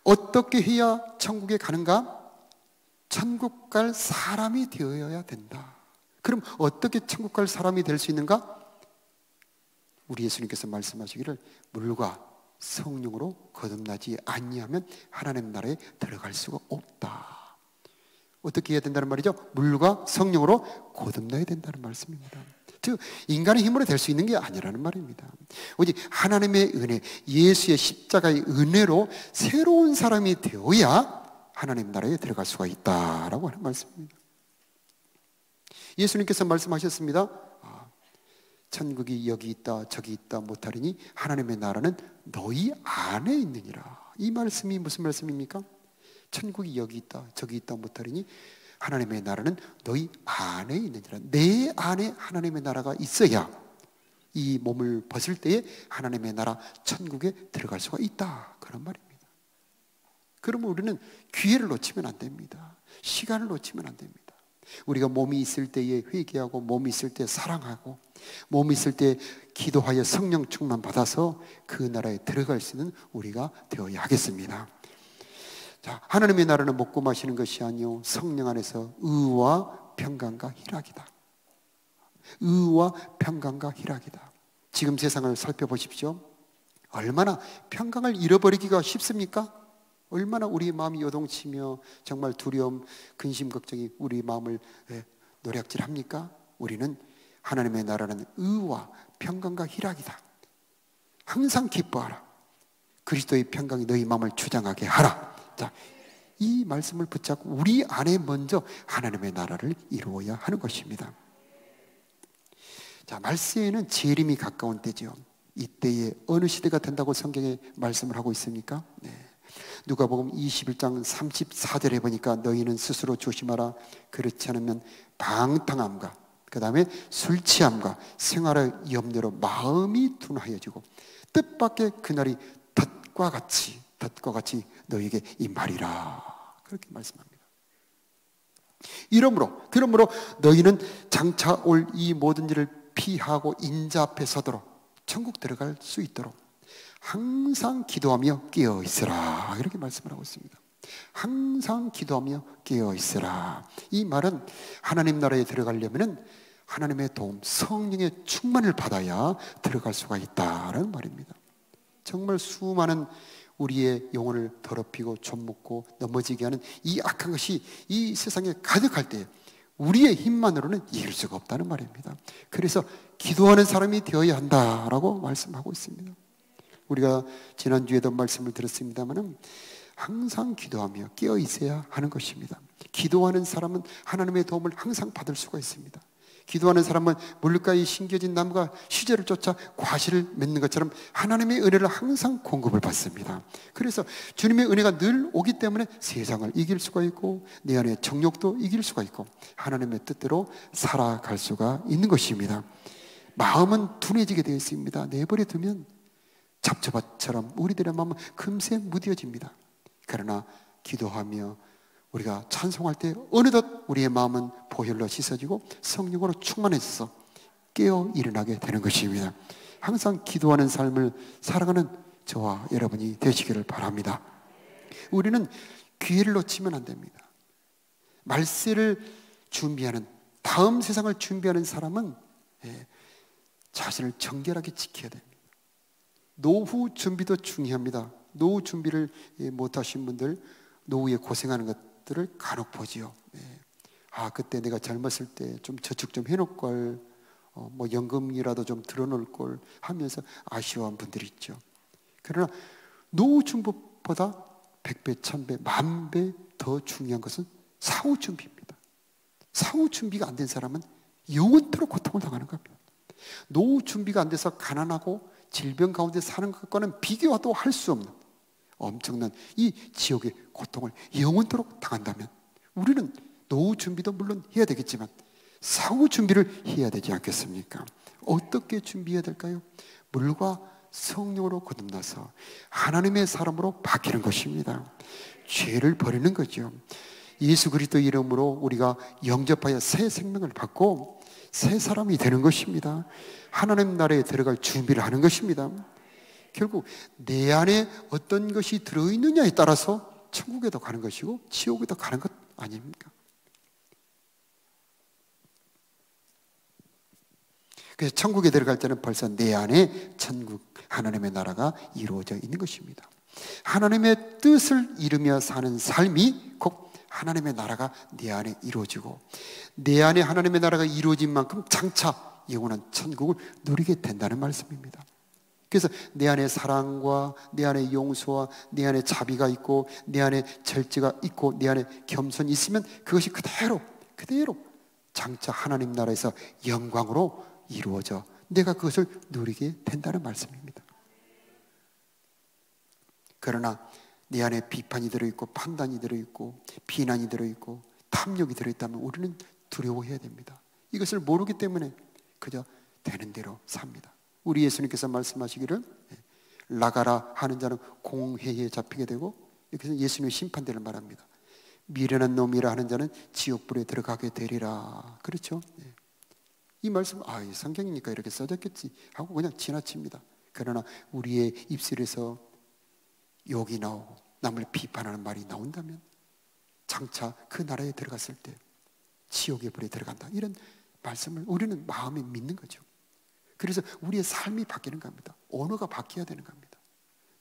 어떻게 해야 천국에 가는가? 천국 갈 사람이 되어야 된다. 그럼 어떻게 천국 갈 사람이 될 수 있는가? 우리 예수님께서 말씀하시기를 물과 성령으로 거듭나지 아니하면 하나님 나라에 들어갈 수가 없다. 어떻게 해야 된다는 말이죠? 물과 성령으로 거듭나야 된다는 말씀입니다. 즉 인간의 힘으로 될 수 있는 게 아니라는 말입니다. 오직 하나님의 은혜, 예수의 십자가의 은혜로 새로운 사람이 되어야 하나님 나라에 들어갈 수가 있다라고 하는 말씀입니다. 예수님께서 말씀하셨습니다. 천국이 여기 있다 저기 있다 못하리니 하나님의 나라는 너희 안에 있느니라. 이 말씀이 무슨 말씀입니까? 천국이 여기 있다 저기 있다 못하리니 하나님의 나라는 너희 안에 있느니라. 내 안에 하나님의 나라가 있어야 이 몸을 벗을 때에 하나님의 나라 천국에 들어갈 수가 있다, 그런 말입니다. 그러면 우리는 기회를 놓치면 안 됩니다. 시간을 놓치면 안 됩니다. 우리가 몸이 있을 때에 회개하고 몸이 있을 때 사랑하고 몸이 있을 때 기도하여 성령 충만 받아서 그 나라에 들어갈 수 있는 우리가 되어야 하겠습니다. 자, 하나님의 나라는 먹고 마시는 것이 아니요 성령 안에서 의와 평강과 희락이다. 의와 평강과 희락이다. 지금 세상을 살펴보십시오. 얼마나 평강을 잃어버리기가 쉽습니까? 얼마나 우리의 마음이 요동치며 정말 두려움, 근심, 걱정이 우리 마음을 노략질합니까? 우리는 하나님의 나라는 의와 평강과 희락이다. 항상 기뻐하라. 그리스도의 평강이 너희 마음을 주장하게 하라. 자, 이 말씀을 붙잡고 우리 안에 먼저 하나님의 나라를 이루어야 하는 것입니다. 자, 말세에는 재림이 가까운 때죠. 이때에 어느 시대가 된다고 성경에 말씀을 하고 있습니까? 네. 누가복음 21장 34절에 보니까 너희는 스스로 조심하라. 그렇지 않으면 방탕함과 그 다음에 술 취함과 생활의 염려로 마음이 둔하여지고 뜻밖의 그날이 덫과 같이 너희에게 임하리라. 그렇게 말씀합니다. 그러므로 너희는 장차 올 이 모든 일을 피하고 인자 앞에 서도록 천국 들어갈 수 있도록 항상 기도하며 깨어 있으라. 이렇게 말씀을 하고 있습니다. 항상 기도하며 깨어 있으라. 이 말은 하나님 나라에 들어가려면 하나님의 도움, 성령의 충만을 받아야 들어갈 수가 있다는 말입니다. 정말 수많은 우리의 영혼을 더럽히고 좀먹고 넘어지게 하는 이 악한 것이 이 세상에 가득할 때 우리의 힘만으로는 이길 수가 없다는 말입니다. 그래서 기도하는 사람이 되어야 한다라고 말씀하고 있습니다. 우리가 지난주에도 말씀을 들었습니다만 항상 기도하며 깨어 있어야 하는 것입니다. 기도하는 사람은 하나님의 도움을 항상 받을 수가 있습니다. 기도하는 사람은 물가에 심겨진 나무가 시절을 쫓아 과실을 맺는 것처럼 하나님의 은혜를 항상 공급을 받습니다. 그래서 주님의 은혜가 늘 오기 때문에 세상을 이길 수가 있고 내 안에 정욕도 이길 수가 있고 하나님의 뜻대로 살아갈 수가 있는 것입니다. 마음은 둔해지게 되어 있습니다. 내버려 두면 잡초밭처럼 우리들의 마음은 금세 무뎌집니다. 그러나 기도하며 우리가 찬송할 때 어느덧 우리의 마음은 보혈로 씻어지고 성령으로 충만해져서 깨어 일어나게 되는 것입니다. 항상 기도하는 삶을 살아가는 저와 여러분이 되시기를 바랍니다. 우리는 기회를 놓치면 안 됩니다. 말세를 준비하는, 다음 세상을 준비하는 사람은 자신을 정결하게 지켜야 됩니다. 노후 준비도 중요합니다. 노후 준비를 못하신 분들, 노후에 고생하는 것들을 간혹 보지요. 그때 내가 젊었을 때 좀 저축 좀 해놓을 걸, 뭐 연금이라도 좀 들어놓을 걸 하면서 아쉬워한 분들이 있죠. 그러나 노후 준비보다 100배, 1000배, 10,000배 더 중요한 것은 사후 준비입니다. 사후 준비가 안 된 사람은 영원토록 고통을 당하는 겁니다. 노후 준비가 안 돼서 가난하고 질병 가운데 사는 것과는 비교도 할 수 없는 엄청난 이 지옥의 고통을 영원토록 당한다면 우리는 노후 준비도 물론 해야 되겠지만 사후 준비를 해야 되지 않겠습니까? 어떻게 준비해야 될까요? 물과 성령으로 거듭나서 하나님의 사람으로 바뀌는 것입니다. 죄를 버리는 거죠. 예수 그리스도 이름으로 우리가 영접하여 새 생명을 받고 새 사람이 되는 것입니다. 하나님 나라에 들어갈 준비를 하는 것입니다. 결국 내 안에 어떤 것이 들어있느냐에 따라서 천국에도 가는 것이고 지옥에도 가는 것 아닙니까? 그래서 천국에 들어갈 때는 벌써 내 안에 천국, 하나님의 나라가 이루어져 있는 것입니다. 하나님의 뜻을 이루며 사는 삶이 곧 하나님의 나라가 내 안에 이루어지고 내 안에 하나님의 나라가 이루어진 만큼 장차 영원한 천국을 누리게 된다는 말씀입니다. 그래서 내 안에 사랑과 내 안에 용서와 내 안에 자비가 있고 내 안에 절제가 있고 내 안에 겸손이 있으면 그것이 그대로 장차 하나님 나라에서 영광으로 이루어져 내가 그것을 누리게 된다는 말씀입니다. 그러나 내 안에 비판이 들어있고 판단이 들어있고 비난이 들어있고 탐욕이 들어있다면 우리는 두려워해야 됩니다. 이것을 모르기 때문에 그저 되는 대로 삽니다. 우리 예수님께서 말씀하시기를 나가라 하는 자는 공회에 잡히게 되고 여기서 예수님의 심판대를 말합니다. 미련한 놈이라 하는 자는 지옥불에 들어가게 되리라. 그렇죠? 이 말씀 이 성경이니까 이렇게 써졌겠지 하고 그냥 지나칩니다. 그러나 우리의 입술에서 욕이 나오고 남을 비판하는 말이 나온다면 장차 그 나라에 들어갔을 때 지옥의 불에 들어간다. 이런 말씀을 우리는 마음에 믿는 거죠. 그래서 우리의 삶이 바뀌는 겁니다. 언어가 바뀌어야 되는 겁니다.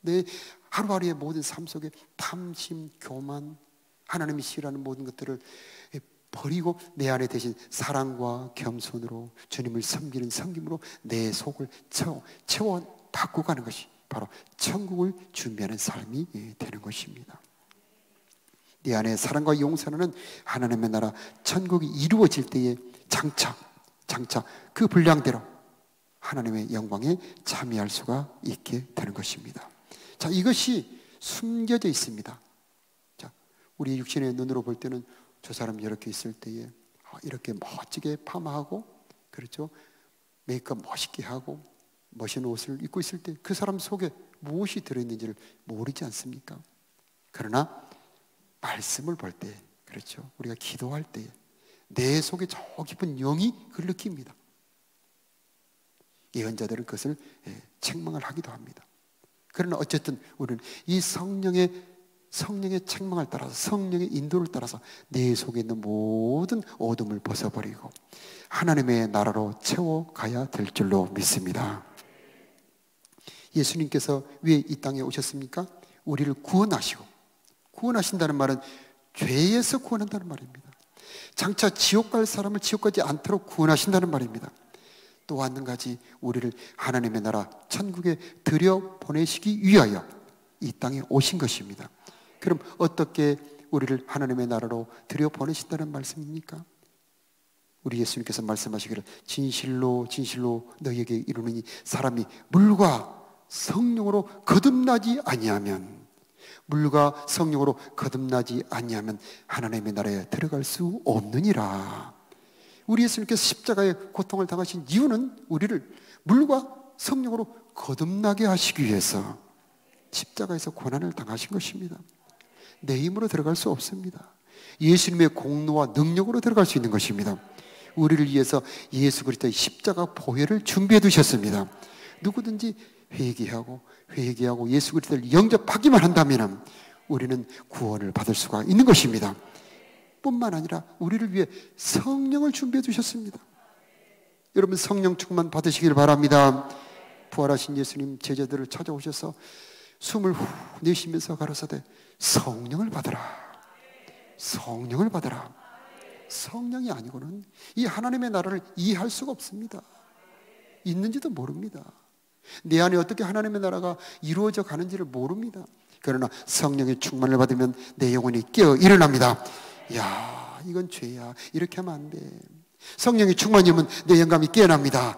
내 하루하루의 모든 삶 속에 탐심, 교만, 하나님이 싫어하는 모든 것들을 버리고 내 안에 대신 사랑과 겸손으로 주님을 섬기는 섬김으로 내 속을 채워 바꿔가는 것이 바로 천국을 준비하는 삶이 되는 것입니다. 내 안에 사랑과 용서는 하나님의 나라 천국이 이루어질 때에 장차 그 분량대로 하나님의 영광에 참여할 수가 있게 되는 것입니다. 자, 이것이 숨겨져 있습니다. 자, 우리 육신의 눈으로 볼 때는 저 사람이 이렇게 있을 때에 이렇게 멋지게 파마하고, 그렇죠? 메이크업 멋있게 하고 멋있는 옷을 입고 있을 때 그 사람 속에 무엇이 들어있는지를 모르지 않습니까? 그러나 말씀을 볼 때, 그렇죠? 우리가 기도할 때 내 속에 저 깊은 영이 그걸 느낍니다. 예언자들은 그것을 책망을 하기도 합니다. 그러나 어쨌든 우리는 이 성령의 책망을 따라서, 성령의 인도를 따라서 내 속에 있는 모든 어둠을 벗어버리고 하나님의 나라로 채워가야 될 줄로 믿습니다. 예수님께서 왜 이 땅에 오셨습니까? 우리를 구원하시고, 구원하신다는 말은 죄에서 구원한다는 말입니다. 장차 지옥 갈 사람을 지옥 가지 않도록 구원하신다는 말입니다. 또 한 가지, 우리를 하나님의 나라 천국에 들여보내시기 위하여 이 땅에 오신 것입니다. 그럼 어떻게 우리를 하나님의 나라로 들여보내신다는 말씀입니까? 우리 예수님께서 말씀하시기를 진실로 진실로 너희에게 이르노니 사람이 물과 성령으로 거듭나지 아니하면, 물과 성령으로 거듭나지 아니하면 하나님의 나라에 들어갈 수 없느니라. 우리 예수님께서 십자가의 고통을 당하신 이유는 우리를 물과 성령으로 거듭나게 하시기 위해서 십자가에서 고난을 당하신 것입니다. 내 힘으로 들어갈 수 없습니다. 예수님의 공로와 능력으로 들어갈 수 있는 것입니다. 우리를 위해서 예수 그리스도의 십자가 보혈을 준비해 두셨습니다. 누구든지 회개하고 예수 그리스도를 영접하기만 한다면 우리는 구원을 받을 수가 있는 것입니다. 뿐만 아니라 우리를 위해 성령을 준비해 두셨습니다. 여러분, 성령 충만 받으시길 바랍니다. 부활하신 예수님 제자들을 찾아오셔서 숨을 후 내쉬면서 가라사대 성령을 받으라, 성령을 받으라. 성령이 아니고는 이 하나님의 나라를 이해할 수가 없습니다. 있는지도 모릅니다. 내 안에 어떻게 하나님의 나라가 이루어져 가는지를 모릅니다. 그러나 성령의 충만을 받으면 내 영혼이 깨어 일어납니다. 야, 이건 죄야, 이렇게 하면 안 돼. 성령의 충만이면 내 영감이 깨어납니다.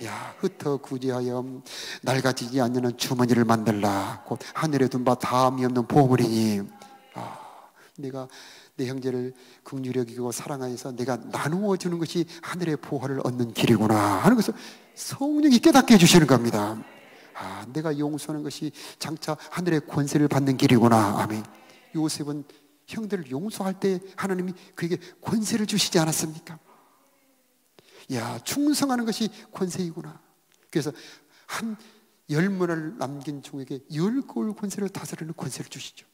야, 흩어 구제하여 낡아지지 않는 주머니를 만들라. 곧 하늘에 둔 바 다함이 없는 보물이니, 내가 내 형제를 긍휼히 여기고 사랑하여서 내가 나누어 주는 것이 하늘의 보화를 얻는 길이구나 하는 것을 성령이 깨닫게 해주시는 겁니다. 내가 용서하는 것이 장차 하늘의 권세를 받는 길이구나. 아멘. 요셉은 형들을 용서할 때 하나님이 그에게 권세를 주시지 않았습니까? 야, 충성하는 것이 권세이구나. 그래서 한 10문화를 남긴 종에게 10개월 권세를 다스리는 권세를 주시죠.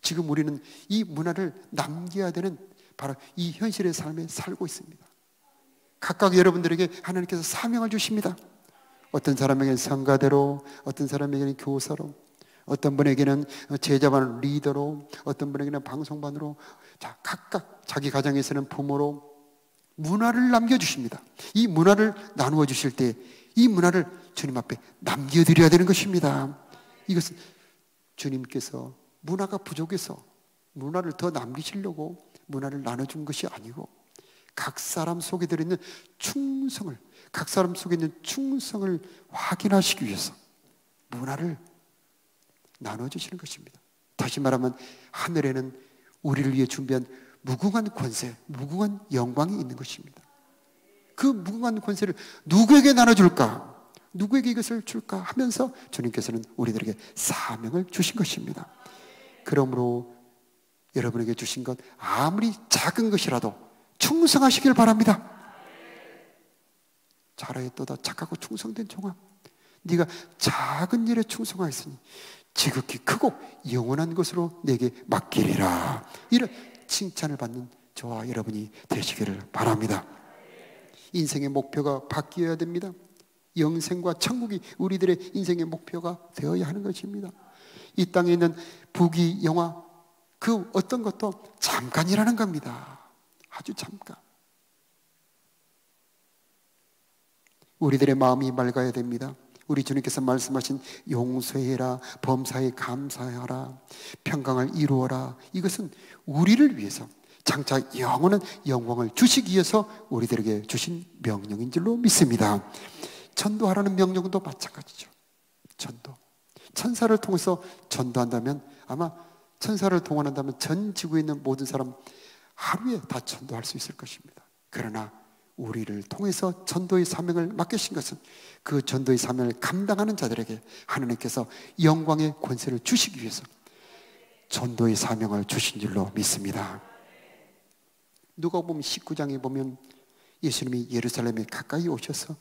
지금 우리는 이 문화를 남겨야 되는 바로 이 현실의 삶에 살고 있습니다. 각각 여러분들에게 하나님께서 사명을 주십니다. 어떤 사람에게는 성가대로, 어떤 사람에게는 교사로, 어떤 분에게는 제자반 리더로, 어떤 분에게는 방송반으로, 자, 각각 자기 가정에서는 부모로 문화를 남겨주십니다. 이 문화를 나누어 주실 때 이 문화를 주님 앞에 남겨드려야 되는 것입니다. 이것은 주님께서 문화가 부족해서 문화를 더 남기시려고 문화를 나눠준 것이 아니고 각 사람 속에 들어있는 충성을, 각 사람 속에 있는 충성을 확인하시기 위해서 문화를 나눠주시는 것입니다. 다시 말하면 하늘에는 우리를 위해 준비한 무궁한 권세, 무궁한 영광이 있는 것입니다. 그 무궁한 권세를 누구에게 나눠줄까? 누구에게 이것을 줄까? 하면서 주님께서는 우리들에게 사명을 주신 것입니다. 그러므로 여러분에게 주신 것 아무리 작은 것이라도 충성하시길 바랍니다. 잘하였도다 착하고 충성된 종아, 네가 작은 일에 충성하였으니 지극히 크고 영원한 것으로 내게 맡기리라. 이런 칭찬을 받는 저와 여러분이 되시기를 바랍니다. 인생의 목표가 바뀌어야 됩니다. 영생과 천국이 우리들의 인생의 목표가 되어야 하는 것입니다. 이 땅에 있는 부귀 영화 그 어떤 것도 잠깐이라는 겁니다. 아주 잠깐. 우리들의 마음이 맑아야 됩니다. 우리 주님께서 말씀하신 용서해라, 범사에 감사하라, 평강을 이루어라, 이것은 우리를 위해서 장차 영원한 영광을 주시기 위해서 우리들에게 주신 명령인 줄로 믿습니다. 전도하라는 명령도 마찬가지죠. 전도. 천사를 통해서 전도한다면, 아마 천사를 동원한다면 전 지구에 있는 모든 사람 하루에 다 전도할 수 있을 것입니다. 그러나 우리를 통해서 전도의 사명을 맡기신 것은 그 전도의 사명을 감당하는 자들에게 하나님께서 영광의 권세를 주시기 위해서 전도의 사명을 주신 줄로 믿습니다. 누가복음 19장에 보면 예수님이 예루살렘에 가까이 오셔서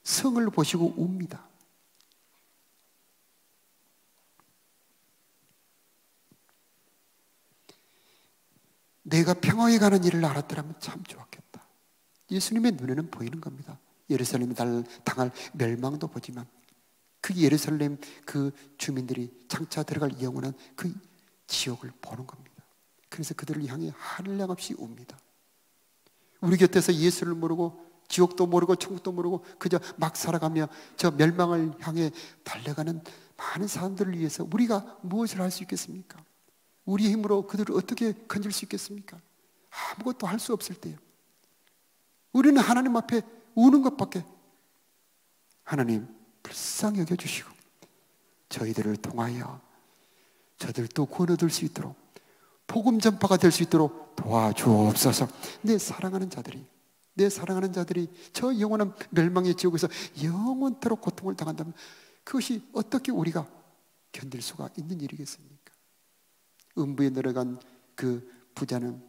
성을 보시고 웁니다. 내가 평화에 가는 일을 알았더라면 참 좋았겠다. 예수님의 눈에는 보이는 겁니다. 예루살렘이 당할 멸망도 보지만 그 예루살렘 그 주민들이 장차 들어갈 영원한 그 지옥을 보는 겁니다. 그래서 그들을 향해 한량 없이 웁니다. 우리 곁에서 예수를 모르고 지옥도 모르고 천국도 모르고 그저 막 살아가며 저 멸망을 향해 달려가는 많은 사람들을 위해서 우리가 무엇을 할 수 있겠습니까? 우리의 힘으로 그들을 어떻게 건질 수 있겠습니까? 아무것도 할 수 없을 때요. 우리는 하나님 앞에 우는 것밖에. 하나님 불쌍히 여겨주시고 저희들을 통하여 저들도 구원 얻을 수 있도록 복음 전파가 될 수 있도록 도와주옵소서. 내 사랑하는 자들이 저 영원한 멸망의 지옥에서 영원토록 고통을 당한다면 그것이 어떻게 우리가 견딜 수가 있는 일이겠습니까? 음부에 내려간 그 부자는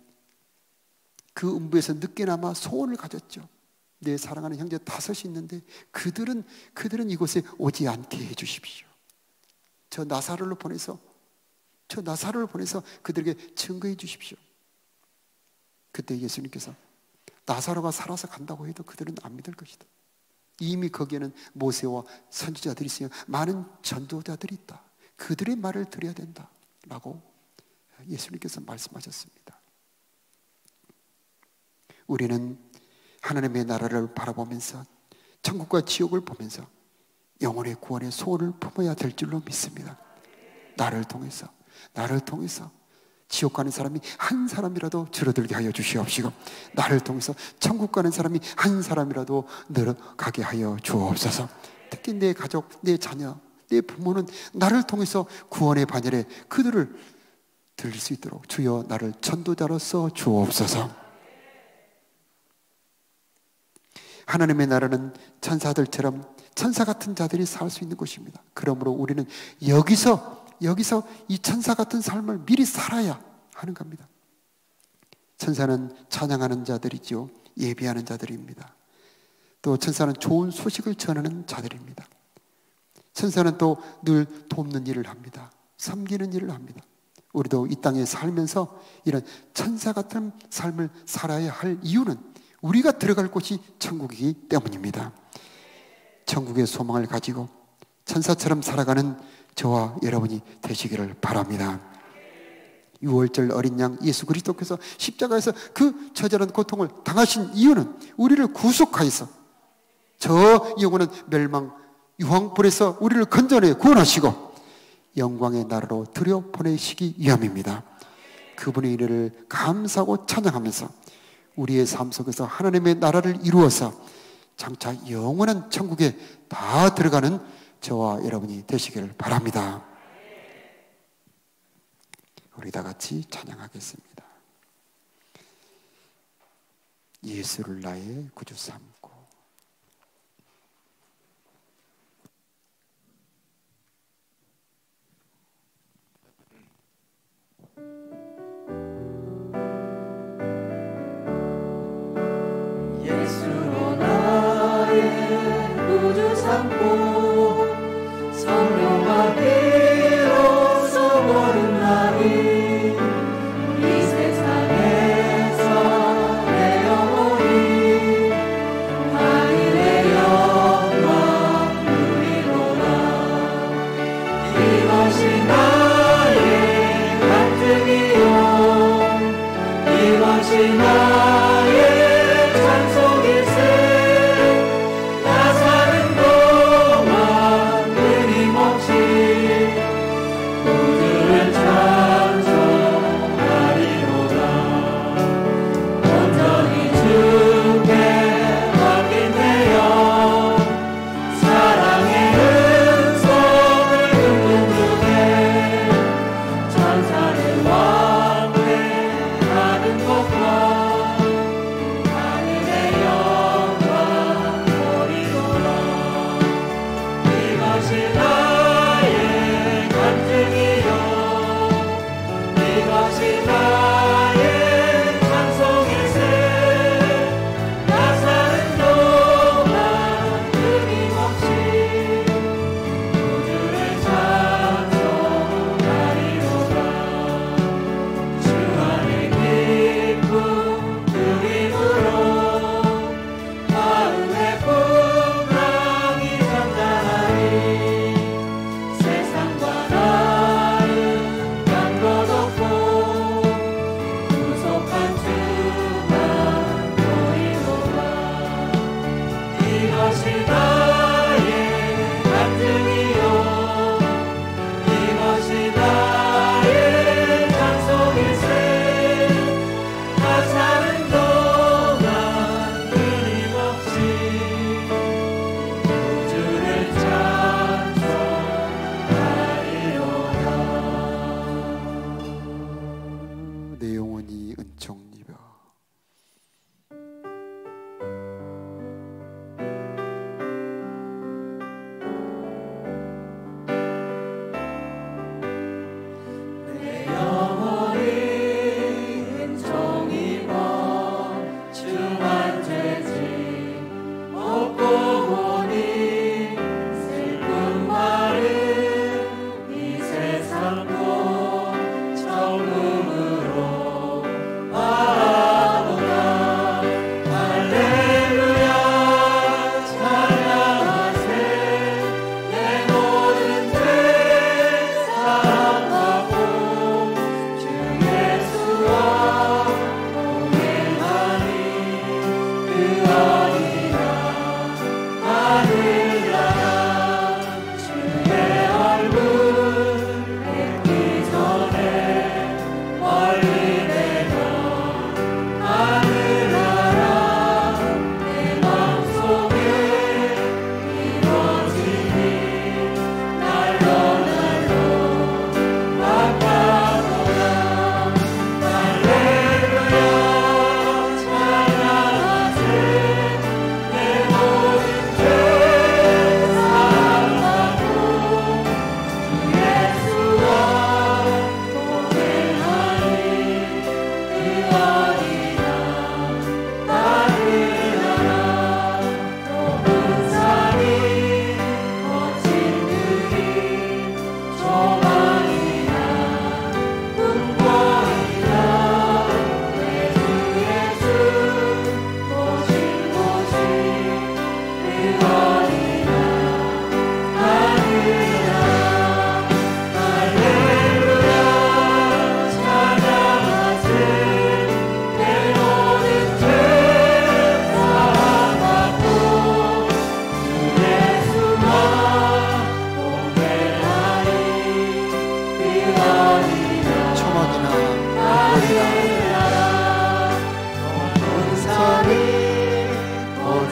그 음부에서 늦게나마 소원을 가졌죠. 내 사랑하는 형제 5이 있는데 그들은 이곳에 오지 않게 해주십시오. 저 나사로를 보내서 그들에게 증거해 주십시오. 그때 예수님께서 나사로가 살아서 간다고 해도 그들은 안 믿을 것이다. 이미 거기에는 모세와 선지자들이 있으며 많은 전도자들이 있다. 그들의 말을 들어야 된다 라고 예수님께서 말씀하셨습니다. 우리는 하나님의 나라를 바라보면서 천국과 지옥을 보면서 영혼의 구원의 소원을 품어야 될 줄로 믿습니다. 나를 통해서 지옥 가는 사람이 한 사람이라도 줄어들게 하여 주시옵시고 나를 통해서 천국 가는 사람이 한 사람이라도 늘어가게 하여 주옵소서. 특히 내 가족, 내 자녀, 내 부모는 나를 통해서 구원의 반열에 그들을 들릴 수 있도록 주여 나를 전도자로서 주옵소서. 하나님의 나라는 천사들처럼 천사 같은 자들이 살 수 있는 곳입니다. 그러므로 우리는 여기서 이 천사 같은 삶을 미리 살아야 하는 겁니다. 천사는 찬양하는 자들이죠. 예배하는 자들입니다. 또 천사는 좋은 소식을 전하는 자들입니다. 천사는 또 늘 돕는 일을 합니다. 섬기는 일을 합니다. 우리도 이 땅에 살면서 이런 천사 같은 삶을 살아야 할 이유는 우리가 들어갈 곳이 천국이기 때문입니다. 천국의 소망을 가지고 천사처럼 살아가는 저와 여러분이 되시기를 바랍니다. 6월절 어린 양 예수 그리스도께서 십자가에서 그 처절한 고통을 당하신 이유는 우리를 구속하여서 저 영원한 멸망 유황불에서 우리를 건져내 구원하시고 영광의 나라로 들여보내시기 위함입니다. 그분의 은혜를 감사하고 찬양하면서 우리의 삶 속에서 하나님의 나라를 이루어서 장차 영원한 천국에 다 들어가는 저와 여러분이 되시기를 바랍니다. 우리 다 같이 찬양하겠습니다. 예수를 나의 구주 삼고 예수로 나의 구주 삼고 성령과 비로소 거듭나니 이 세상에서 내 영혼이 하늘의 영광 누리노라. 이것이 나의 간증이요 이것이 나의 찬송일세. 나 사는 동안 끊임없이 구주를 찬송하리로다. 온전히 주께 맡긴 내 영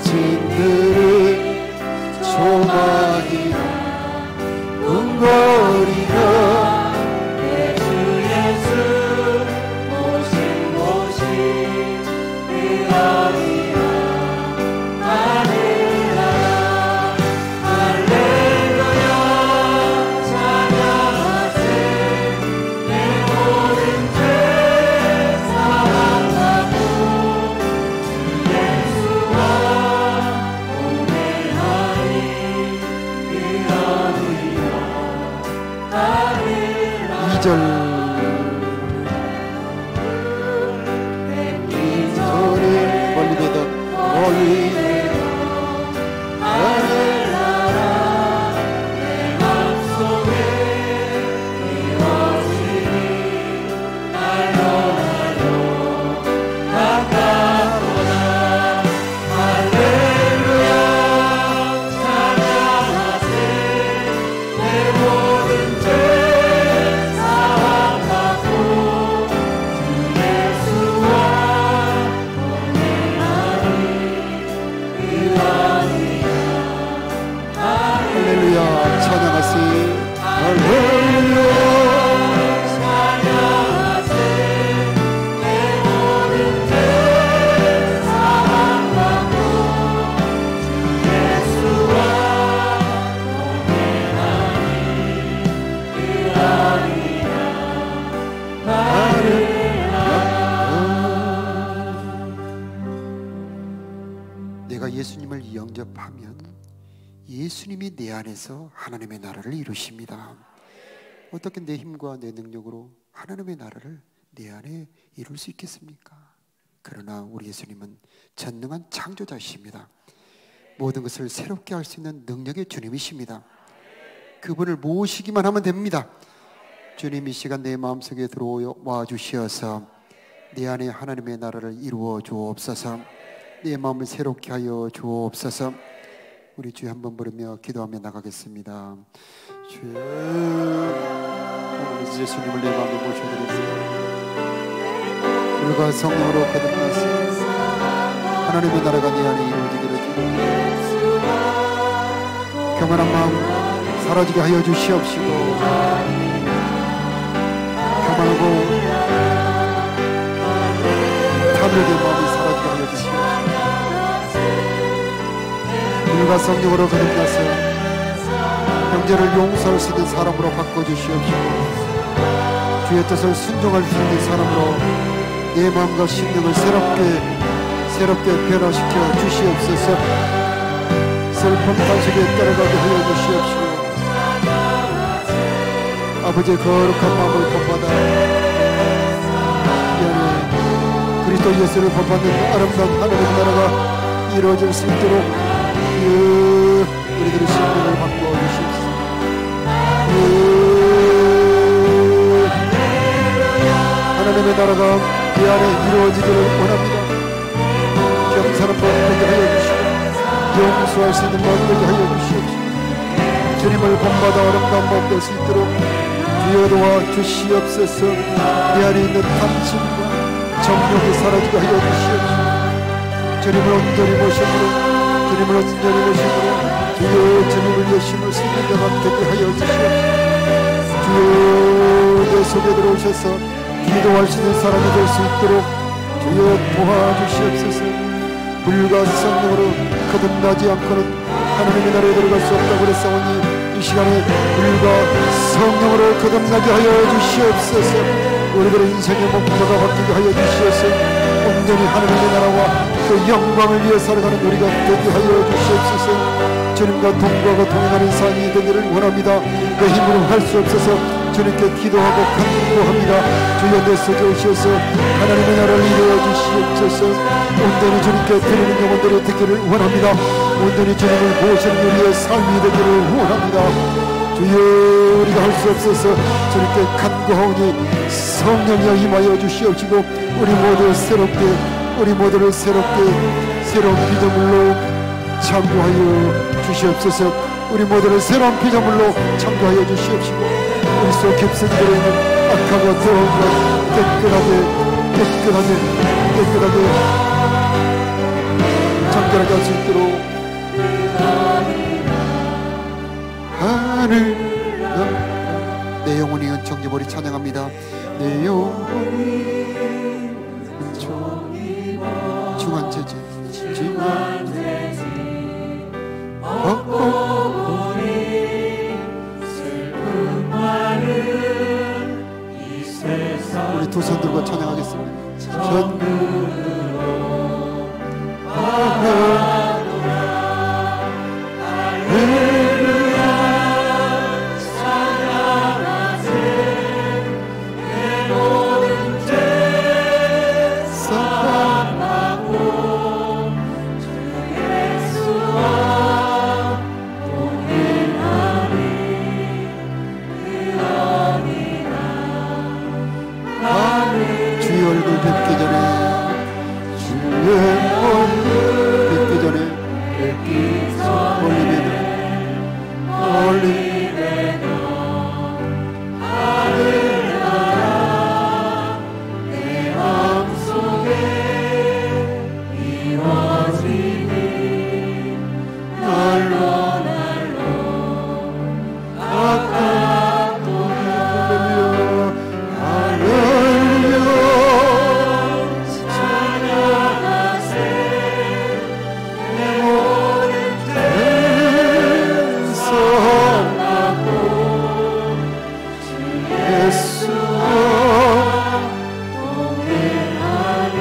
진들은 소망이라 궁거리며 내가 예수님을 영접하면 예수님이 내 안에서 하나님의 나라를 이루십니다. 어떻게 내 힘과 내 능력으로 하나님의 나라를 내 안에 이룰 수 있겠습니까? 그러나 우리 예수님은 전능한 창조자이십니다. 모든 것을 새롭게 할 수 있는 능력의 주님이십니다. 그분을 모시기만 하면 됩니다. 주님, 이 시간 내 마음속에 들어와 주시어서 내 안에 하나님의 나라를 이루어 주옵소서. 내 마음을 새롭게 하여 주옵소서. 우리 주여 한번 부르며 기도하며 나가겠습니다. 주여, 오늘 예수님을 내 마음에 모셔드립니다. 물과 성령으로 거듭나서 하나님의 나라가 내 안에 이루어지기를 주옵소서. 교만한 마음 사라지게 하여 주시옵시고, 교만하고 탐욕의 마음이 사라지게 하여 주시옵시고, 물과 성령으로 거듭나서 형제를 용서할 수 있는 사람으로 바꿔주시옵시고, 주의 뜻을 순종할 수 있는 사람으로 내 마음과 심령을 새롭게 변화시켜 주시옵소서. 슬픔 단속에 따라가게 하여 주시옵시고, 아버지의 거룩한 마음을 본받아 이 안에 그리스도 예수를 본받는 아름다운 하늘의 나라가 이루어질 수 있도록 우리들의 심령을 바꾸어 주시옵소서. 하나님의 나라가 이 안에 이루어지기를 원합니다. 겸손한 마음 되게 하여 주시고, 용서할 수 있는 마음 되게 하여 주시옵소서. 주님을 본받아 아름다운 마음 될 수 있도록 주여 도와 주시옵소서. 내 안에 있는 탐심과 정욕이 사라지게 하여 주시옵소서. 주님을 온전히 모시므로 주님을 주님을 예수님을 쓰는 자가 되게 하여 주시옵소서. 주여, 내 속에 들어오셔서 기도할 수 있는 사람이 될 수 있도록 주여 도와주시옵소서. 물과 성령으로 거듭나지 않고는 하나님의 나라에 들어갈 수 없다고 그랬사오니 이 시간에 물과 성령으로 거듭나게 하여 주시옵소서. 우리들의 인생의 목표가 바뀌게 하여 주시옵소서. 온전히 하나님의 나라와 그 영광을 위해 살아가는 우리가 되게 하여 주시옵소서. 주님과 동거하고 동행하는 삶이 되기를 원합니다. 내 힘으로 할 수 없어서 주님께 기도하고 간구합니다. 주여, 내 속에 오셔서 하나님의 나라를 이루어 주시옵소서. 온전히 주님께 드리는 영혼들이 되기를 원합니다. 온전히 주님을 보시는 우리의 삶이 되기를 원합니다. 주여, 우리가 할 수 없어서 주님께 간구하오니 성령이여 임하여 주시옵시고, 우리 모두를 새롭게 새로운 피조물로 창조하여 주시옵소서. 우리 모두를 새로운 피조물로 창조하여 주시옵시고, 우리 속 깊숙이 들어있는 악하고 더러운 것 깨끗하게 정결하게 간절하게 할 수 있도록 하늘 내 영혼이 은총이 머리 찬양합니다. 내 영혼이 은총이 중환제지 벗고 슬픈 말을 이 세상 우리 두 손 들고 찬양하겠습니다. 전으로 하노라 할렐루야 찬양하세 내 모든 죄 사함하고 주 예수와 동행하니 그러니라 주의 얼굴 뵙기 전에 주의 얼굴 뵙기 전에 멀리내도 하늘나라 내 마음속에 이루어지니 날로 가깝도록 할렐루야 찬양하세 내 모든 죄 사함하고 주 예수와 동행하니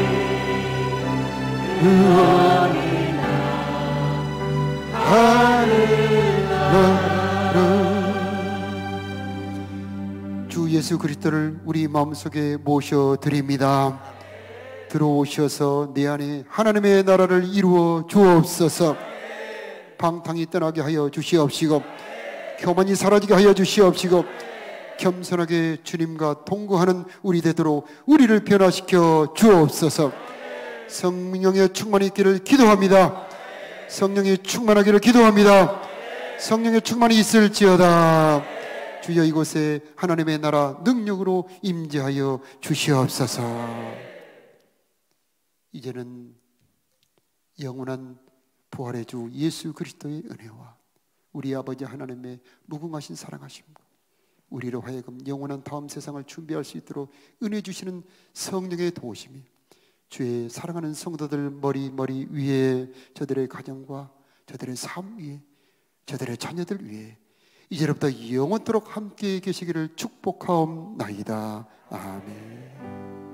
그러니나 하늘나라 주 예수 그리스도를 우리 마음속에 모셔드립니다. 들어오셔서 내 안에 하나님의 나라를 이루어 주옵소서. 방탕이 떠나게 하여 주시옵시고 교만이 사라지게 하여 주시옵시고 겸손하게 주님과 동거하는 우리 되도록 우리를 변화시켜 주옵소서. 성령의 충만이 있기를 기도합니다. 성령이 충만하기를 기도합니다. 성령의 충만이 있을지어다. 주여 이곳에 하나님의 나라 능력으로 임재하여 주시옵소서. 이제는 영원한 부활의 주 예수 그리스도의 은혜와 우리 아버지 하나님의 무궁하신 사랑하심과 우리로 하여금 영원한 다음 세상을 준비할 수 있도록 은혜 주시는 성령의 도우심이 주의 사랑하는 성도들 머리 위에 저들의 가정과 저들의 삶 위에 저들의 자녀들 위에 이제부터 영원토록 함께 계시기를 축복하옵나이다. 아멘.